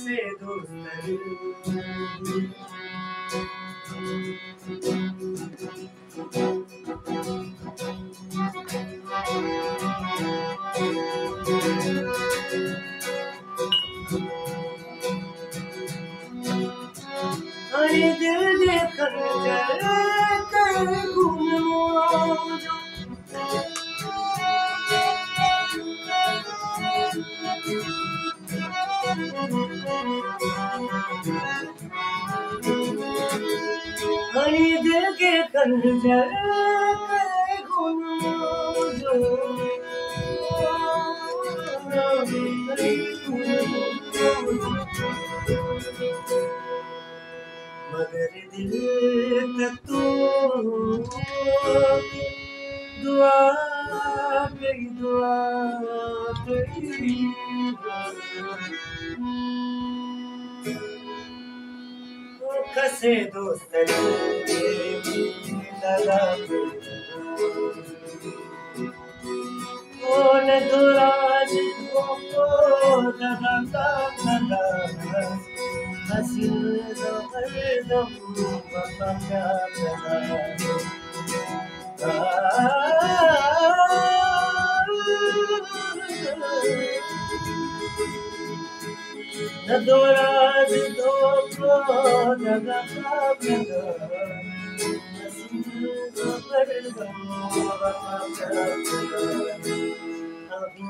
कसे दोस्त अरे दिल दे खंजर कर घूमो जो हरी दिल के खंजर कर घूमो जो मगर दिल तक तो दुआ मेरी दुआ तेरी कसे दोस्त दादा कौन दुराज दादा दादा हसीन हरदम वफा न दोराज धोखो दादा दादा हसीन हरदम वफा अभी